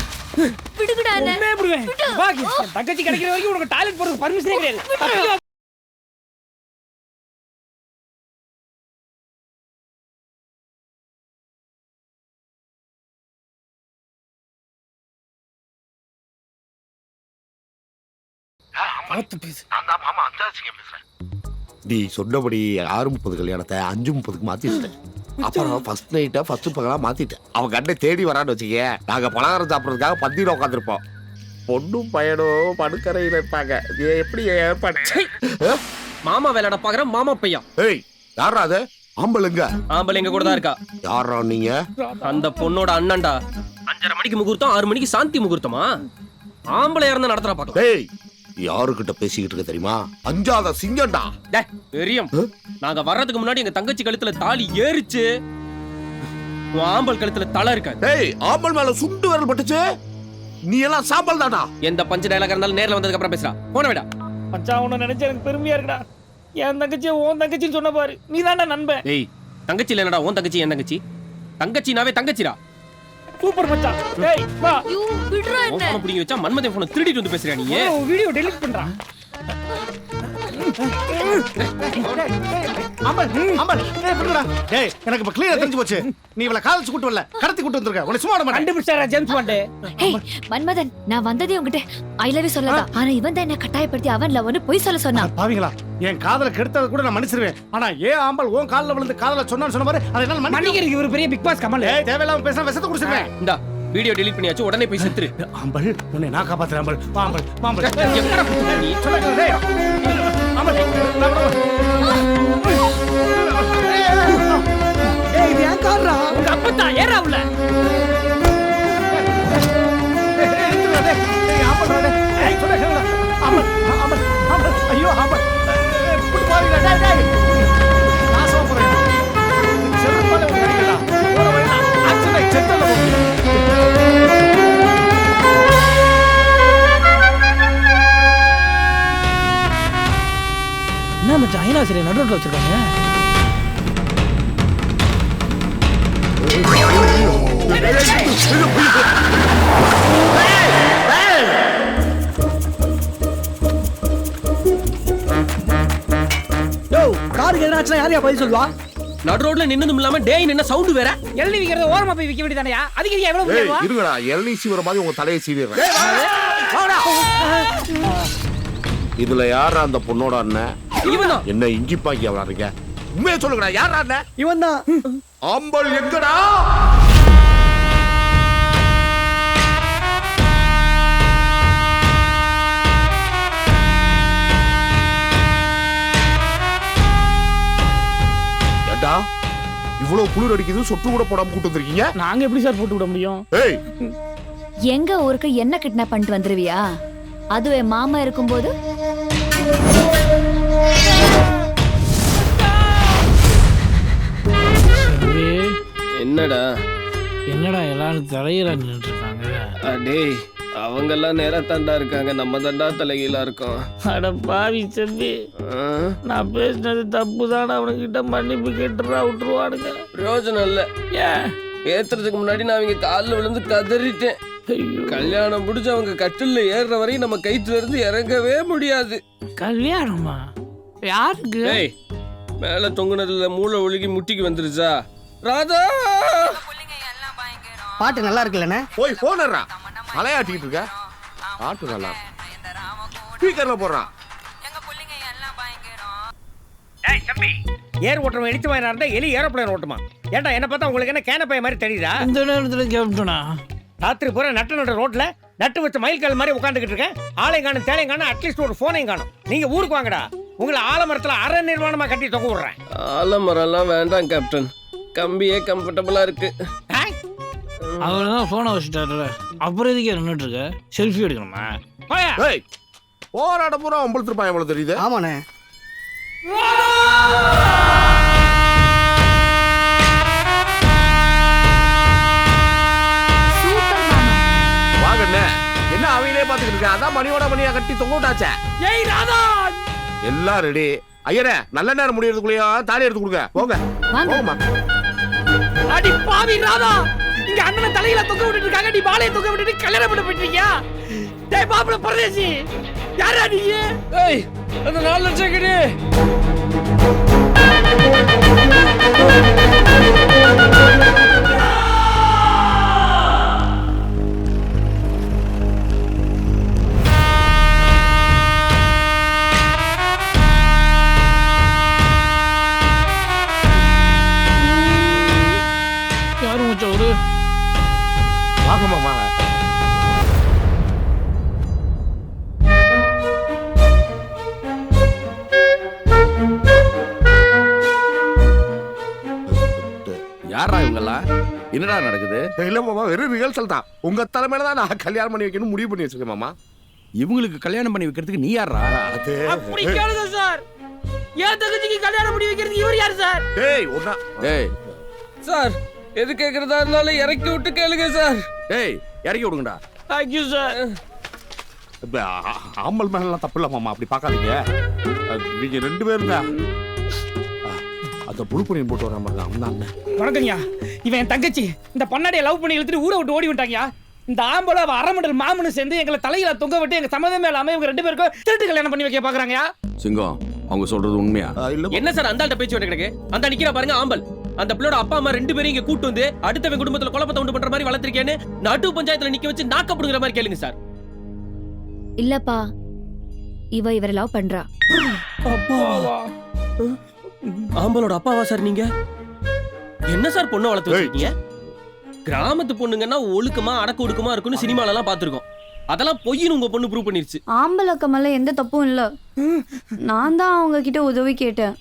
விடுங்கடா என்ன. உண்மையே விடுவேன். வா, என் தங்கச்சி கிடைக்கிற வரைக்கும் உனக்கு டாய்லெட் போறதுக்கு பர்மிஷனே கிடையாது. நீ சொன்னபடி 6:30 கல்யாணத்தை 5:30க்கு மாத்திட்டேன். அப்புறம் ஃபர்ஸ்ட் நைட்டை ஃபர்ஸ்ட் பகலா மாத்திட்டேன். அவன் கண்ணை தேடி வரான்னு வச்சுக்க, நாங்க பலகாரம் சாப்பிட்றதுக்காக பந்தியில உட்காந்துருப்போம். பொண்ணும் பையனும் படுக்கறையில் இருப்பாங்க. எப்படி ஏற்பாடு? மாமா வேலைட பாக்குற மாமா பையன். ஏய், யாரா அது? ஆம்பளுங்க. ஆம்பளை எங்க கூட தான் இருக்கா. யாரா நீங்க? அந்த பொண்ணோட அண்ணன்டா. 5:30 மணிக்கு முகூர்த்தம், 6 மணிக்கு சாந்தி முகூர்த்தமா? ஆம்பளை யாருன்னு நடத்துறா பாக்கலாம். ஏய், யாருக்கிட்ட பேசிக்கிட்டு இருக்க தெரியுமா? அஞ்சாத சிங்கம்டா. பெரியம், நாங்க வர்றதுக்கு முன்னாடி எங்க தங்கச்சி கழுத்துல தாலி ஏறிச்சு. உன் ஆம்பல் கழுத்துல தலை இருக்காது. டேய் ஆம்பல் மேல சுண்டு விரல் பட்டுச்சு, நீ எல்லாம் சாம்பல் தானா? எந்த பஞ்ச டயலாக் இருந்தாலும் நேர்ல வந்ததுக்கு அப்புறம் பேசுறா. போன விடா. மச்சான் உன்னை நினைச்சு எனக்கு பெருமையா இருக்குடா. என் தங்கச்சி உன் தங்கச்சின்னு சொன்ன பாரு, நீ தான்டா நண்பன். டேய் தங்கச்சி இல்லடா, உன் தங்கச்சி என் தங்கச்சி. தங்கச்சினாவே தங்கச்சிடா. சூப்பர் மச்சான். டேய் வா. ஐயோ விடுறா உன் என்ன. போனை பிடிங்கி வச்சா மன்மதன் போனை திருடிட்டு வந்து பேசுறியா நீ? வீடியோ டெலீட் பண்றான். அம்பல் அம்பல் டேய் விடுடா. டேய் எனக்கு இப்ப கிளியரா தெரிஞ்சு போச்சு, நீ இவள காலேஜ் கூட்டி வரல, கடத்தி கூட்டி வந்திருக்க. உன்னை சும்மா விட மாட்டேன். கண்டுபிடிச்சாரா ஜேம்ஸ் பாண்ட்? ஹேய் மன்மதன், நான் வந்ததே உன்கிட்ட ஐ லவ் யூ சொல்லதான். ஆனா இவன் தான் என்ன கட்டாயப்படுத்தி அவன் லவ்னு பொய் சொல்ல சொன்னான். பாவீங்களா, என் காதல கெடுத்தத கூட நான் மன்னிச்சிருவேன். ஆனா ஏன் ஆம்பல் உன் கால்ல விழுந்து காதல சொன்னான்னு சொன்ன மாதிரி அதை என்னால மன்னிக்க. மன்னிக்கிறதுக்கு இவர் பெரிய பிக் பாஸ் கமல். ஏய் தேவையில்லாம பேசினா விஷத்தை குடிச்சிருவேன். இந்தா வீடியோ டெலீட் பண்ணியாச்சு, உடனே போய் செத்துரு. ஆம்பல் உன்னை நான் காப்பாத்துறேன். ஆம்பல் வா ஆம்பல் வா ஆம்பல். எங்கடா போற நீ? சொல்லுங்க டேய் ஆம்பல் ஏய் இது ஏன் கார்ரா? உங்க அப்பத்தா ஏறா உள்ள. ஐயோ ஆம்பல் புடி பாருங்க. டேய் டேய் நான் சொல்ல போறேன். செருப்பால ஒரு கடிக்கடா. போற வழியா ஆக்சிடென்ட் செத்தல போகுது. என்ன மச்சான் ஐநாசிரி நடுரோட்ல வச்சிருக்காங்க. யோ காருக்கு எதனாச்சுன்னா யாரையா பதில் சொல்லுவா? நடு ரோட்ல நின்னதும் இல்லாம டேய் என்ன சவுண்ட் வேற. எழுதி விக்கிறது ஓரமா போய் விக்க வேண்டியதானயா? அதுக்கு நீ எவ்வளவு ஏய் முடியுமா? இருங்கடா, எல்ஐ சீவர மாதிரி உங்க தலையை சீவிடுறேன். இதுல யாரா அந்த பொண்ணோட அண்ணன்? இவன்தான். என்ன இஞ்சி பாக்கி வராருங்க? உண்மையை சொல்லுங்கடா, யாரா அண்ணன்? இவன் தான். ஆம்பல் எங்கடா? ஏண்டா இவ்வளவு குளிர் அடிக்குது, சொட்டு கூட போடாம கூட்டு வந்திருக்கீங்க? நாங்க எப்படி சார் போட்டு விட முடியும்? ஏய் எங்க ஊருக்கு என்ன கிட்னாப் பண்ணிட்டு வந்துருவியா? அதுவே மாமா இருக்கும்போது என்னடா என்னடா எல்லாரும் தலையில நின்னுட்டு இருக்காங்க? டேய் அவங்க எல்லாம் நேரா தண்டா இருக்காங்க, நம்ம தண்டா தலைகீழா இருக்கோம். அட பாவி செம்பி, நான் பேசினது தப்பு தானே. அவனுக்கிட்ட மன்னிப்பு கேட்டுறா விட்டுருவானுங்க. பிரயோஜனம் இல்ல. ஏன்? ஏத்துறதுக்கு முன்னாடி நான் அவங்க காலில் விழுந்து கதறிட்டேன். கல்யாணம் முடிஞ்சு அவங்க கட்டில்ல ஏறுற வரையும் நம்ம கைத்துல இருந்து இறங்கவே முடியாது. கல்யாணமா? யாருக்கு? டேய் மேல தொங்குனதுல மூளை ஒழுகி முட்டிக்கு வந்துருச்சா? ராதா பாட்டு நல்லா இருக்குல்லண்ணே. போய் போனறா, தலையாட்டிட்டு இருக்க. பாட்டு நல்லா ஸ்பீக்கர்ல போடுறான். ஏய் தம்பி, ஏர் ஓட்டுறவன் இடிச்சு வாயினா இருந்தா எலி ஏரோப்ளேன் ஓட்டுமா? ஏன்டா என்ன பார்த்தா உங்களுக்கு என்ன கேனப்பைய மாதிரி தெரியுதா? இந்த நேரத்துல கேப்டனா ராத்திரி பூரா நட்ட ரோட்ல நட்டு வச்ச மயில்கால் மாதிரி உட்காந்துக்கிட்டு இருக்கேன். ஆளையும் காணும் தேலையும் காணும், அட்லீஸ்ட் ஒரு போனையும் காணும். நீங்க ஊருக்கு வாங்கடா, உங்களை ஆலமரத்துல அரை நிர்வாணமா கட்டி தொங்க விடுறேன். ஆலமரம்லாம் வேண்டாம் கேப்டன், கம்பியே கம்ஃபர்டபுளா இருக்கு. அவர் தான் போனை வச்சுட்டாரு. அப்புறம் எதுக்கு நின்றுட்டு இருக்க? செல்ஃபி எடுக்கணுமா? ஏய் போராட பூரா ஒம்பளத்து ரூபாய் எவ்வளவு தெரியுது? ஆமாண்ணே. வாங்கண்ணே, என்ன அவங்களே பாத்துக்கிட்டு இருக்க? அதான் மணியோட மணியா கட்டி தொங்க விட்டாச்சே. ஏய் ராதா, எல்லாம் ரெடி. ஐயரே நல்ல நேரம் முடியறதுக்குள்ளேயா தாலி எடுத்து கொடுங்க. போங்க போங்கம்மா. அடி பாவி ராதா, இங்க அண்ணனை தலையில தொங்க விட்டுட்டு இருக்காங்க, நீ பாலைய தொங்க விட்டுட்டு கல்யாணம் பண்ண போயிட்டீங்க. டேய் பாப்புல பரதேசி, யாரா நீ? ஏய் அந்த 4 லட்சம் கிடு. யாரும் மச்சா ஒரு வாங்கம்மா வாங்க. யாரா இவங்கெல்லாம்? என்னடா நடக்குது? இல்ல மாமா, வெறும் ரிஹர்சல் தான். உங்க தலைமையில தான் நான் கல்யாணம் பண்ணி வைக்கணும் முடிவு பண்ணி வச்சிருக்கேன் மாமா. இவங்களுக்கு கல்யாணம் பண்ணி வைக்கிறதுக்கு நீ யாரா? அது அப்படி கேளுங்க சார், ஏன் தங்கச்சிக்கு கல்யாணம் பண்ணி வைக்கிறதுக்கு இவர் யார் சார்? டேய் ஒண்ணா டேய் சார் எது கேக்குறதா இருந்தாலும் இறக்கி விட்டு கேளுங்க சார். டேய் இறக்கி விடுங்கடா. Thank you sir. இப்ப ஆம்பல் மேலாம் தப்பு இல்லை மாமா, அப்படி பார்க்காதீங்க. நீங்க 2 பேரும் தான் அந்த புழு பணியன் போட்டு வர மாதிரி அவன் தான். வணக்கங்கய்யா, இவன் என் தங்கச்சி. இந்த பண்ணாடியை லவ் பண்ணி இழுத்துட்டு ஊரை விட்டு ஓடி விட்டாங்கயா. இந்த ஆம்பளை அவ அரமண்டல் மாமனு சேர்ந்து எங்களை தலையில தொங்க விட்டு எங்க சம்மதமே இல்லாம இவங்க 2 பேருக்கும் திருட்டு கல்யாணம் பண்ணி வைக்க பாக்குறாங்கயா. சிங்கம் அவங்க சொல்றது உண்மையா? என்ன சார் அந்த ஆள்கிட்ட பேச்சு கிடக்கு? அந்த நிக்கிற பாருங்க ஆம்பல். அந்த பிள்ளையோட அப்பா அம்மா 2 பேரும் இங்க கூட்டு வந்து அடுத்தவன் குடும்பத்துல குழப்பத்தை உண்டு பண்ற மாதிரி வளர்த்திருக்கேன்னு நடு பஞ்சாயத்துல நிக்க வச்சு நாக்கப்படுங்கிற மாதிரி கேளுங்க சார். இல்லப்பா, இவரை லவ் பண்றா. ஆம்பலோட அப்பாவா சார் நீங்க? என்ன சார் பொண்ணை வளர்த்து வச்சிருக்கீங்க? கிராமத்து பொண்ணுங்கன்னா ஒழுக்கமா அடக்க ஒடுக்கமா இருக்குன்னு சினிமால எல்லாம் பாத்துருக்கோம். அதெல்லாம் பொய்ன்னு உங்க பொண்ணு ப்ரூவ் பண்ணிருச்சு. ஆம்பளக்கமல்ல எந்த தப்பும் இல்ல. நான் தான் அவங்க கிட்ட உதவி கேட்டேன்.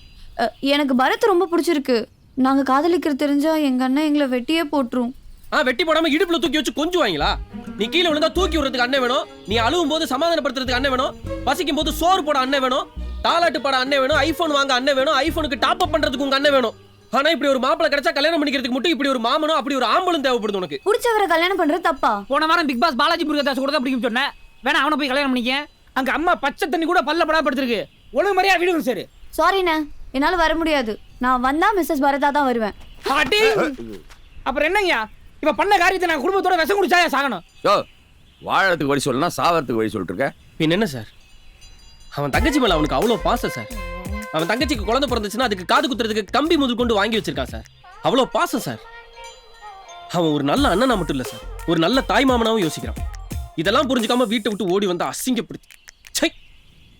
எனக்கு பரத் ரொம்ப பிடிச்சிருக்கு. நாங்க காதலிக்கிறது தெரிஞ்சா எங்க அண்ணன் எங்களை வெட்டியே போட்டுரும். வெட்டி போடாம இடுப்புல தூக்கி வச்சு கொஞ்சம் வாங்களா? நீ கீழே விழுந்தா தூக்கி விடுறதுக்கு அண்ணன் வேணும். நீ அழுவும் போது சமாதானப்படுத்துறதுக்கு அண்ணன் வேணும். பசிக்கும் போது சோறு போட அண்ணன் வேணும். தாலாட்டு பாட அண்ணன் வேணும். ஐபோன் வாங்க அண்ணன் வேணும். ஐபோனுக்கு டாப் அப் பண்றதுக்கு உங்க அண்ணன் வேணும். ஆனா இப்படி ஒரு மாப்பிளை கிடைச்சா கல்யாணம் பண்ணிக்கிறதுக்கு மட்டும் இப்படி ஒரு மாமனும் அப்படி ஒரு ஆம்பளும் தேவைப்படுது உனக்கு. பிடிச்சவரை கல்யாணம் பண்றது தப்பா? போன வாரம் பிக் பாஸ் பாலாஜி முருகதாஸ் கூட தான் பிடிக்கும் சொன்னேன். வேணா அவனை போய் கல்யாணம் பண்ணிக்க. அங்க அம்மா பச்சை தண்ணி கூட பல்ல படாப்படுத்திருக்கு. ஒழுங்கு மாதிரியா வீடு சரி. சாரிண்ணே, என்னால வர முடியாது. நான் வந்தா மிஸ்ஸஸ் பரதா தான் வருவேன். அப்புறம் என்னங்கயா, இப்ப பண்ண காரியத்தை நான் குடும்பத்தோட விஷம் குடிச்சாயா சாகணும்? வாழறதுக்கு வழி சொல்லனா சாவறதுக்கு வழி சொல்லிட்டு இருக்க. பின் என்ன சார், அவன் தங்கச்சி மேல அவனுக்கு அவ்வளவு பாசம் சார். அவன் தங்கச்சிக்கு குழந்தை பிறந்துச்சுன்னா அதுக்கு காது குத்துறதுக்கு கம்பி முதல் கொண்டு வாங்கி வச்சிருக்கான் சார். அவ்வளவு பாசம் சார். அவன் ஒரு நல்ல அண்ணனா மட்டும் இல்ல சார், ஒரு நல்ல தாய் மாமனாவும் யோசிக்கிறான். இதெல்லாம் புரிஞ்சுக்காம வீட்டை விட்டு ஓடி வந்து அசிங்கப்படுத்தி சை.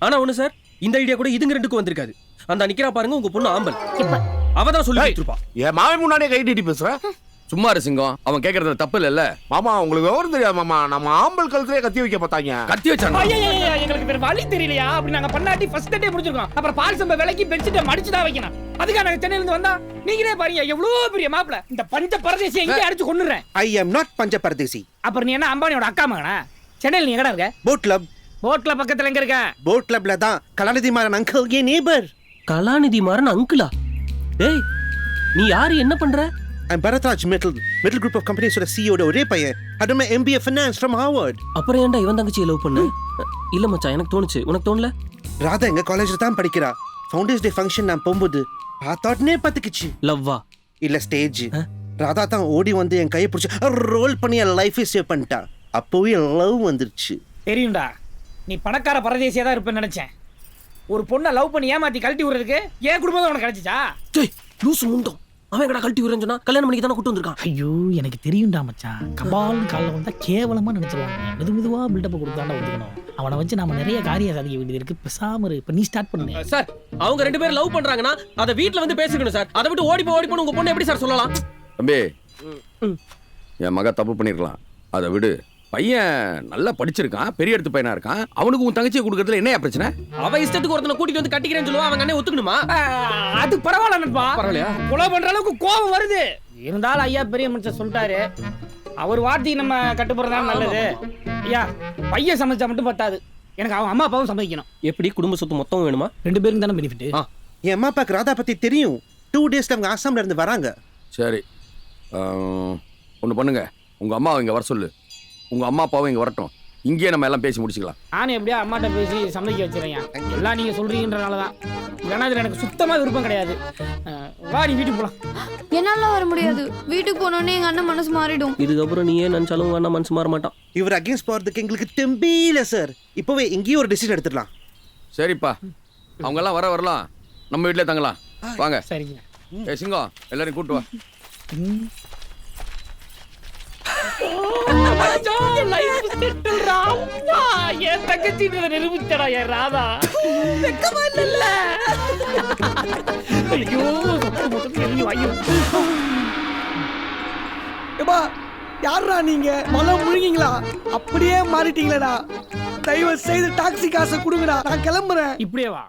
ஆனா ஒண்ணு சார், இந்த ஐடியா கூட இதுங்க 2க்கும் வந்திருக்காது. அந்த நிக்கிறா பாருங்க உங்க பொண்ணு ஆம்பல், அவதான் சொல்லி கொடுத்துருப்பா. என் மாமன் முன்னாடியே கை நீட்டி பேசுற. சும்மா இரு சிங்கம், அவன் கேக்குறது தப்பு இல்ல. மாமா உங்களுக்கு விவரம் தெரியாது மாமா, நம்ம ஆம்பல் கழுத்துலயே கத்தி வைக்க பார்த்தாங்க. கத்தி வச்சாங்க. எங்களுக்கு வேற வழி தெரியலையா? அப்படி நாங்க பண்ணாட்டி ஃபர்ஸ்ட் டே முடிச்சிருக்கோம். அப்புறம் பால் சம்ப விலைக்கு பெட்ஷீட்டை மடிச்சு தான் வைக்கணும். அதுக்காக நாங்க சென்னையில இருந்து வந்தா நீங்களே பாருங்க எவ்வளவு பெரிய மாப்பிள. இந்த பஞ்ச பரதேசி எங்க அடிச்சு கொன்னுறேன். ஐ அம் நாட் பஞ்ச பரதேசி. அப்புறம் நீ என்ன அம்பானியோட அக்கா மகனா? சென்னையில நீ எங்கடா இருக்க? Boat club. போட் கிளப் பக்கத்துல எங்க இருக்க? போட் கிளப்ல தான் கலாநிதி மாறன் அங்கிள் ஏ நேபர். கலாநிதி மாறன் அங்கிளா? டேய் நீ யாரு, என்ன பண்ற? I'm Bharatraj Metal Group of Companies ஓட CEO ஒரே பையன். அதுவும் MBA Finance from Harvard. அப்புறம் ஏன்டா இவன் தங்கச்சியை லவ் பண்ண? இல்ல மச்சான், எனக்கு தோணுச்சு, உனக்கு தோணல? ராதா எங்க காலேஜ்ல தான் படிக்கிறா. ஃபவுண்டர்ஸ் டே ஃபங்க்ஷன் நான் போகும்போது பார்த்தாட்னே பத்துக்குச்சு. லவ்வா? இல்ல ஸ்டேஜ். ராதா தான் ஓடி வந்து என் கையை பிடிச்சி ரோல் பண்ணி என் லைஃபை சேவ் பண்ணிட்டா. அப்போவே லவ் வந்துருச்சு. தெரியும்டா, நீ பணக்கார பரதேசியா தான் இருப்பேன்னு நினைச்சேன். ஒரு பொண்ணை லவ் பண்ணி ஏமாத்தி கழட்டி விடுறதுக்கு என் குடும்பம் உனக்கு கிடைச்சிச்சா? லூசு முண்டம், அவன் கடா கழட்டி விடுறேன்னு சொன்னா கல்யாணம் பண்ணி தானே கூட்டு வந்திருக்கான். ஐயோ எனக்கு தெரியும்டா மச்சான், கபால்னு காலில் வந்தா கேவலமா நினைச்சிருவாங்க. மெதுவா பில்டப் கொடுத்தாண்டா ஒதுக்கணும். அவனை வச்சு நம்ம நிறைய காரியம் சாதிக்க வேண்டியது இருக்கு. பேசாம இப்ப நீ ஸ்டார்ட் பண்ணு சார். அவங்க 2 பேரும் லவ் பண்றாங்கன்னா அதை வீட்டுல வந்து பேசிக்கணும் சார். அதை விட்டு ஓடி போய் உங்க பொண்ணு எப்படி சார் சொல்லலாம்? தம்பி, என் மக தப்பு பண்ணிருக்கலாம், அதை விடு. பையன் நல்லா படிச்சிருக்கான், பெரிய இடத்து பையனா இருக்கான். அவனுக்கு உன் தங்கச்சியை கொடுக்கறதுல என்ன பிரச்சனை? அவ இஷ்டத்துக்கு ஒருத்தனை கூட்டிட்டு வந்து கட்டிக்கிறேன்னு சொல்லுவா, அவங்க அண்ணே ஒத்துக்கணுமா? அது பரவாயில்ல நண்பா. பரவாயில்லையா? கொலை பண்ற அளவுக்கு கோபம் வருது. இருந்தாலும் ஐயா பெரிய மனுஷன் சொல்லிட்டாரு, அவர் வார்த்தைக்கு நம்ம கட்டுப்படுறதா நல்லது. ஐயா பையன் சமைச்சா மட்டும் பத்தாது, எனக்கு அவன் அம்மா அப்பாவும் சமைக்கணும். எப்படி குடும்ப சொத்து மொத்தம் வேணுமா? 2 பேருக்கு தானே பெனிஃபிட். என் அம்மா அப்பாக்கு ராதா பத்தி தெரியும். 2 டேஸ்ல அவங்க ஆசாம்ல இருந்து வராங்க. சரி, ஒன்று பண்ணுங்க, உங்க அம்மா இங்க வர சொல்லு. உங்க அம்மா அப்பாவும் இங்க வரட்டும். இங்கேயே நம்ம எல்லாம் பேசி முடிச்சுக்கலாம். நானும் எப்படியா அம்மாட்ட பேசி சமைக்க வச்சிருக்கேன். எல்லாம் நீங்க சொல்றீங்கன்றனால தான். இல்லைன்னா இதுல எனக்கு சுத்தமா விருப்பம் கிடையாது. வா நீ வீட்டுக்கு போலாம். என்னால வர முடியாது. வீட்டுக்கு போனோடனே எங்க அண்ணன் மனசு மாறிடும். இதுக்கப்புறம் நீ ஏன் நினைச்சாலும் உங்க அண்ணன் மனசு மாற மாட்டான். இவர் அகேன்ஸ்ட் போறதுக்கு எங்களுக்கு தெம்பியில சார். இப்போவே எங்கேயும் ஒரு டிசிஷன் எடுத்துடலாம். சரிப்பா, அவங்க எல்லாம் வரலாம். நம்ம வீட்டிலே தங்கலாம். வாங்க. சரிங்க. சிங்கம் எல்லாரையும் கூட்டு வா. என் தங்கச்சி நிரூபிச்சடா என் ராதா. யாரா நீங்க? மலம் முழுங்கீங்களா? அப்படியே மாறிட்டீங்களா? தயவு செய்து டாக்ஸி காசை கொடுங்கடா, நான் கிளம்புறேன். இப்படியே வா.